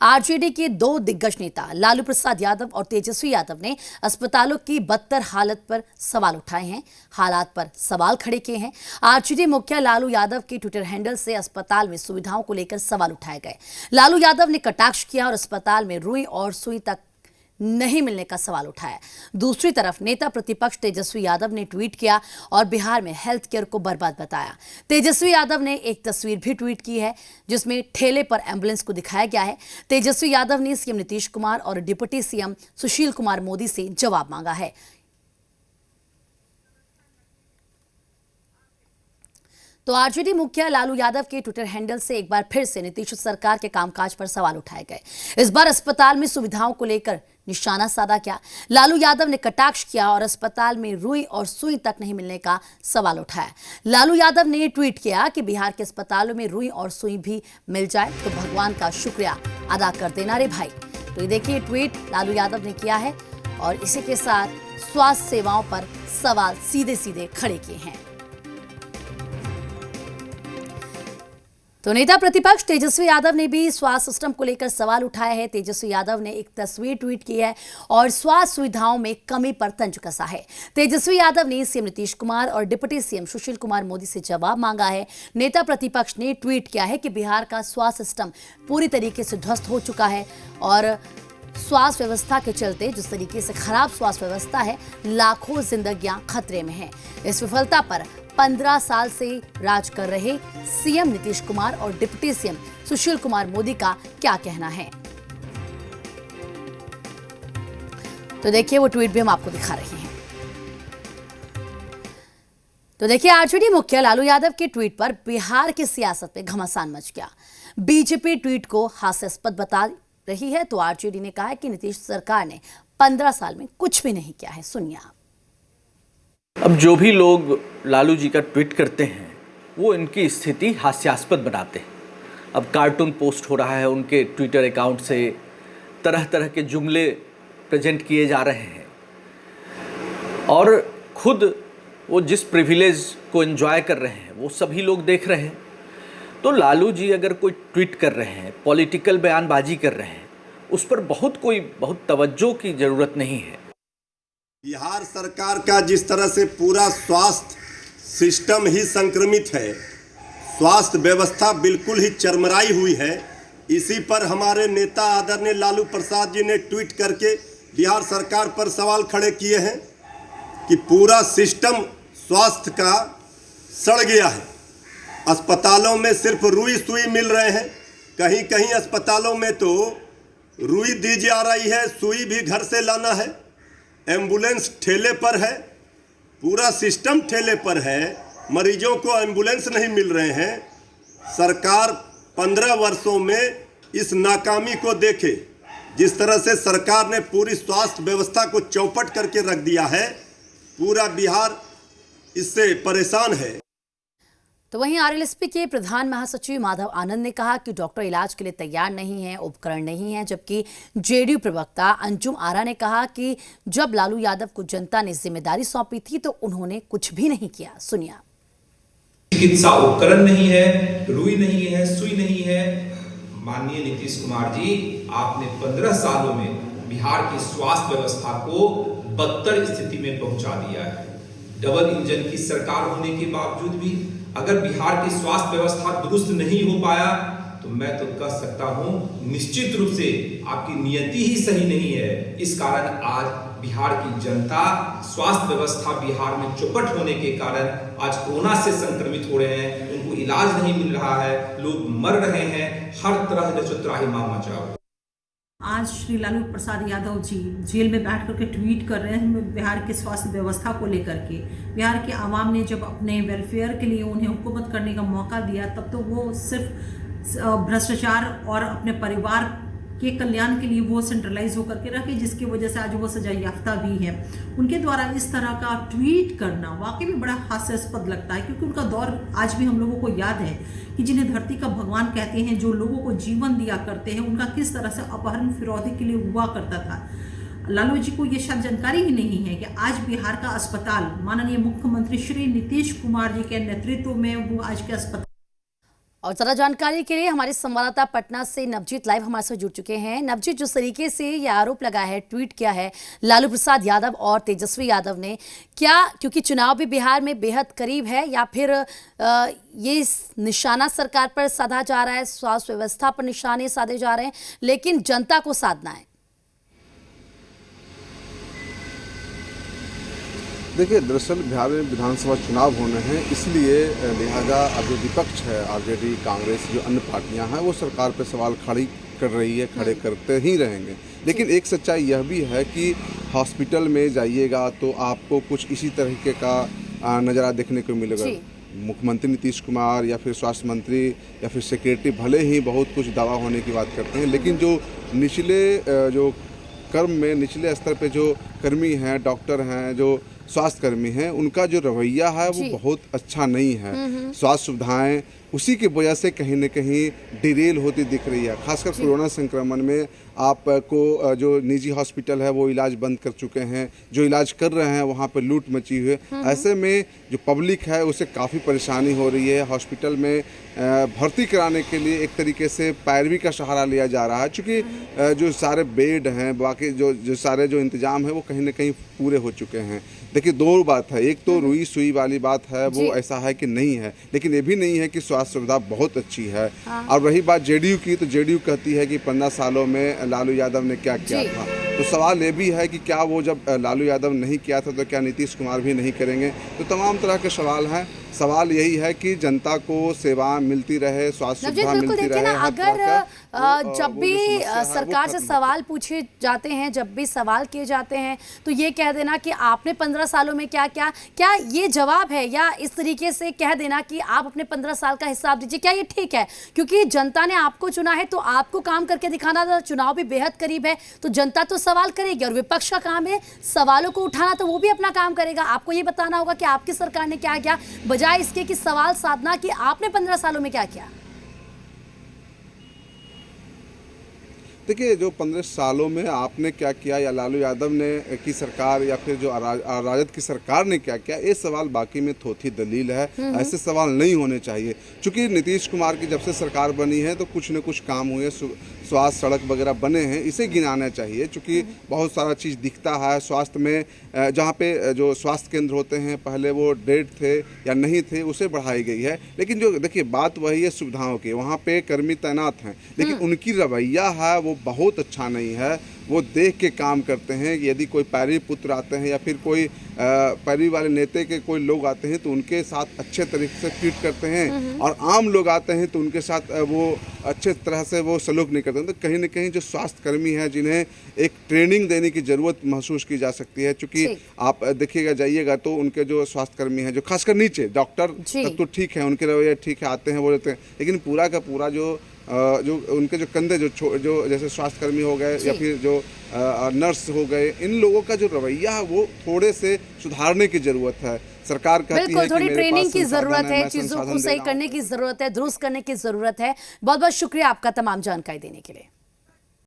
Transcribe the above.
RJD के दो दिग्गज नेता लालू प्रसाद यादव और तेजस्वी यादव ने अस्पतालों की बदतर हालत पर सवाल उठाए हैं, हालात पर सवाल खड़े किए हैं। आरजेडी मुखिया लालू यादव के ट्विटर हैंडल से अस्पताल में सुविधाओं को लेकर सवाल उठाए गए। लालू यादव ने कटाक्ष किया और अस्पताल में रुई और सुई तक नहीं मिलने का सवाल उठाया। दूसरी तरफ नेता प्रतिपक्ष तेजस्वी यादव ने ट्वीट किया और बिहार में हेल्थ केयर को बर्बाद बताया। तेजस्वी यादव ने एक तस्वीर भी ट्वीट की है जिसमें ठेले पर एम्बुलेंस को दिखाया गया है। तेजस्वी यादव ने सीएम नीतीश कुमार और डिप्टी सीएम सुशील कुमार मोदी से जवाब मांगा है। तो आरजेडी मुखिया लालू यादव के ट्विटर हैंडल से एक बार फिर से नीतीश सरकार के कामकाज पर सवाल उठाए गए। इस बार अस्पताल में सुविधाओं को लेकर निशाना साधा किया। लालू यादव ने कटाक्ष किया और अस्पताल में रुई और सुई तक नहीं मिलने का सवाल उठाया। लालू यादव ने ट्वीट किया कि बिहार के अस्पतालों में रुई और सुई भी मिल जाए तो भगवान का शुक्रिया अदा कर देना रे भाई। तो ये देखिए ट्वीट लालू यादव ने किया है और इसी के साथ स्वास्थ्य सेवाओं पर सवाल सीधे सीधे खड़े किए हैं। तो नेता प्रतिपक्ष तेजस्वी यादव ने भी स्वास्थ्य सिस्टम को लेकर सवाल उठाया है। तेजस्वी यादव ने एक तस्वीर ट्वीट की है और स्वास्थ्य सुविधाओं में कमी पर तंज कसा है। तेजस्वी यादव ने सीएम नीतीश कुमार और डिप्टी सीएम सुशील कुमार मोदी से जवाब मांगा है। नेता प्रतिपक्ष ने ट्वीट किया है कि बिहार का स्वास्थ्य सिस्टम पूरी तरीके से ध्वस्त हो चुका है और स्वास्थ्य व्यवस्था के चलते जिस तरीके से खराब स्वास्थ्य व्यवस्था है, लाखों जिंदगियां खतरे में हैं। इस विफलता पर 15 साल से राज कर रहे सीएम नीतीश कुमार और डिप्टी सीएम सुशील कुमार मोदी का क्या कहना है। तो देखिए वो ट्वीट भी हम आपको दिखा रहे हैं। तो देखिए आरजेडी मुखिया लालू यादव के ट्वीट पर बिहार की सियासत में घमासान मच गया। बीजेपी ट्वीट को हास्यास्पद बता रही है तो आरजेडी ने कहा है कि नीतीश सरकार ने 15 साल में कुछ भी नहीं किया है। सुनिए आप। अब जो भी लोग लालू जी का ट्वीट करते हैं वो इनकी स्थिति हास्यास्पद बनाते हैं। अब कार्टून पोस्ट हो रहा है उनके ट्विटर अकाउंट से, तरह तरह के जुमले प्रेजेंट किए जा रहे हैं और खुद वो जिस प्रिविलेज को एंजॉय कर रहे हैं वो सभी लोग देख रहे हैं। तो लालू जी अगर कोई ट्वीट कर रहे हैं, पॉलिटिकल बयानबाजी कर रहे हैं, उस पर बहुत तवज्जो की ज़रूरत नहीं है। बिहार सरकार का जिस तरह से पूरा स्वास्थ्य सिस्टम ही संक्रमित है, स्वास्थ्य व्यवस्था बिल्कुल ही चरमराई हुई है, इसी पर हमारे नेता आदरणीय लालू प्रसाद जी ने ट्वीट करके बिहार सरकार पर सवाल खड़े किए हैं कि पूरा सिस्टम स्वास्थ्य का सड़ गया है। अस्पतालों में सिर्फ रुई सुई मिल रहे हैं, कहीं कहीं अस्पतालों में तो रुई दी जा रही है, सुई भी घर से लाना है। एम्बुलेंस ठेले पर है, पूरा सिस्टम ठेले पर है, मरीजों को एम्बुलेंस नहीं मिल रहे हैं। सरकार 15 वर्षों में इस नाकामी को देखे, जिस तरह से सरकार ने पूरी स्वास्थ्य व्यवस्था को चौपट करके रख दिया है, पूरा बिहार इससे परेशान है। तो वहीं आरएलएसपी के प्रधान महासचिव माधव आनंद ने कहा कि डॉक्टर इलाज के लिए तैयार नहीं है, उपकरण नहीं है, जबकि जेडीयू प्रवक्ता अंजुम आरा ने कहा कि जब लालू यादव को जनता ने जिम्मेदारी सौंपी थी तो उन्होंने कुछ भी नहीं किया। सुनिए। चिकित्सा उपकरण नहीं है, रुई नहीं है, सुई नहीं है। माननीय नीतीश कुमार जी, आपने 15 सालों में बिहार की स्वास्थ्य व्यवस्था को बदतर स्थिति में पहुंचा दिया है। डबल इंजन की सरकार होने के बावजूद भी अगर बिहार की स्वास्थ्य व्यवस्था दुरुस्त नहीं हो पाया तो मैं तो कह सकता हूं निश्चित रूप से आपकी नियति ही सही नहीं है। इस कारण आज बिहार की जनता स्वास्थ्य व्यवस्था बिहार में चौपट होने के कारण आज कोरोना से संक्रमित हो रहे हैं, उनको इलाज नहीं मिल रहा है, लोग मर रहे हैं, हर तरह का चौत्राही मार मचा हुआ। आज श्री लालू प्रसाद यादव जी जेल में बैठ करके ट्वीट कर रहे हैं बिहार के स्वास्थ्य व्यवस्था को लेकर के। बिहार के आवाम ने जब अपने वेलफेयर के लिए उन्हें हुकूमत करने का मौका दिया तब तो वो सिर्फ भ्रष्टाचार और अपने परिवार के कल्याण के लिए वो सेंट्रलाइज होकर के रखे, जिसकी वजह से आज वो सजा याफ्ता भी है। उनके द्वारा इस तरह का ट्वीट करना वाकई में बड़ा हास्यास्पद लगता है, क्योंकि उनका दौर आज भी हम लोगों को याद है कि जिन्हें धरती का भगवान कहते हैं, जो लोगों को जीवन दिया करते हैं, उनका किस तरह से अपहरण फिरौती के लिए हुआ करता था। लालू जी को ये शायद जानकारी ही नहीं है कि आज बिहार का अस्पताल माननीय मुख्यमंत्री श्री नीतीश कुमार जी के नेतृत्व में वो आज के अस्पताल और ज़्यादा जानकारी के लिए हमारे संवाददाता पटना से नवजीत लाइव हमारे साथ जुड़ चुके हैं। नवजीत, जिस तरीके से ये आरोप लगा है, ट्वीट किया है लालू प्रसाद यादव और तेजस्वी यादव ने, क्या क्योंकि चुनाव भी बिहार में बेहद करीब है या फिर ये निशाना सरकार पर साधा जा रहा है, स्वास्थ्य व्यवस्था पर निशाने साधे जा रहे हैं, लेकिन जनता को साधना है? देखिए, दरअसल बिहार में विधानसभा चुनाव होने हैं, इसलिए लिहाजा अब जो विपक्ष है, आरजेडी, कांग्रेस, जो अन्य पार्टियां हैं, वो सरकार पर सवाल खड़ी कर रही है, खड़े करते ही रहेंगे। लेकिन एक सच्चाई यह भी है कि हॉस्पिटल में जाइएगा तो आपको कुछ इसी तरीके का नज़ारा देखने को मिलेगा। मुख्यमंत्री नीतीश कुमार या फिर स्वास्थ्य मंत्री या फिर सेक्रेटरी भले ही बहुत कुछ दावा होने की बात करते हैं, लेकिन जो निचले जो कर्म में निचले स्तर पे जो कर्मी हैं, डॉक्टर हैं, जो स्वास्थ्य कर्मी हैं, उनका जो रवैया है वो बहुत अच्छा नहीं है। स्वास्थ्य सुविधाएं उसी की वजह से कहीं न कहीं डिरेल होती दिख रही है। खासकर कोरोना संक्रमण में आपको जो निजी हॉस्पिटल है वो इलाज बंद कर चुके हैं, जो इलाज कर रहे हैं वहाँ पे लूट मची हुई है। ऐसे में जो पब्लिक है उसे काफ़ी परेशानी हो रही है। हॉस्पिटल में भर्ती कराने के लिए एक तरीके से पैरवी का सहारा लिया जा रहा है, चूँकि जो सारे बेड हैं, बाकी जो सारे जो इंतजाम है वो कहीं न कहीं पूरे हो चुके हैं। देखिए, दो बात है, एक तो रुई सुई वाली बात है, वो ऐसा है कि नहीं है, लेकिन ये भी नहीं है कि स्वास्थ्य सुविधा बहुत अच्छी है। और रही बात जेडीयू की, तो जेडीयू कहती है कि 15 सालों में लालू यादव ने क्या किया था। तो सवाल ये भी है कि क्या वो जब लालू यादव नहीं किया था तो क्या नीतीश कुमार भी नहीं करेंगे। तो तमाम तरह के सवाल हैं। सवाल यही है कि जनता को सेवा मिलती रहे, स्वास्थ्य सुविधा मिलती रहे। अगर जब भी सरकार से सवाल पूछे जाते हैं, जब भी सवाल किए जाते हैं, तो ये कह देना कि आपने 15 सालों में क्या क्या, क्या ये जवाब है, या इस तरीके से कह देना कि आप अपने 15 साल का हिसाब दीजिए, क्या ये ठीक है? क्योंकि जनता ने आपको चुना है तो आपको काम करके दिखाना था। चुनाव भी बेहद करीब है तो जनता तो सवाल करेगी, और विपक्ष का काम है सवालों को उठाना, तो वो भी अपना काम करेगा। आपको ये बताना होगा कि आपकी सरकार ने क्या किया, बजाय इसके कि सवाल साधना कि आपने 15 सालों में क्या किया। देखिए, जो 15 सालों में आपने क्या किया या लालू यादव ने की सरकार या फिर जो राजद की सरकार ने क्या किया, ये सवाल बाकी में थोथी दलील है। ऐसे सवाल नहीं होने चाहिए। क्योंकि नीतीश कुमार की जब से सरकार बनी है तो कुछ न कुछ काम हुए, स्वास्थ्य सड़क वगैरह बने हैं, इसे गिनाना चाहिए। क्योंकि बहुत सारा चीज़ दिखता है स्वास्थ्य में, जहाँ पे जो स्वास्थ्य केंद्र होते हैं पहले वो डेड थे या नहीं थे, उसे बढ़ाई गई है। लेकिन जो देखिए बात वही है सुविधाओं की, वहाँ पे कर्मी तैनात हैं, लेकिन उनकी रवैया है वो बहुत अच्छा नहीं है। वो देख के काम करते हैं। यदि कोई पैरवी पुत्र आते हैं या फिर कोई पैरवी वाले नेता के कोई लोग आते हैं तो उनके साथ अच्छे तरीके से ट्रीट करते हैं, और आम लोग आते हैं तो उनके साथ वो अच्छे तरह से वो सलूक नहीं करते। तो कहीं न कहीं जो स्वास्थ्य कर्मी हैं, जिन्हें एक ट्रेनिंग देने की ज़रूरत महसूस की जा सकती है। चूँकि आप देखिएगा, जाइएगा तो उनके जो स्वास्थ्य कर्मी हैं, जो खासकर नीचे डॉक्टर तक तो ठीक है, उनके रवैया ठीक है, आते हैं वो रहते हैं, लेकिन पूरा का पूरा जो उनके जो कंधे जो जैसे स्वास्थ्यकर्मी हो गए या फिर जो नर्स हो गए, इन लोगों का जो रवैया है वो थोड़े से सुधारने की जरूरत है। सरकार कहती है कि थोड़ी ट्रेनिंग की जरूरत है, चीजों को सही करने की जरूरत है, दुरुस्त करने की जरूरत है। बहुत बहुत शुक्रिया आपका तमाम जानकारी देने के लिए।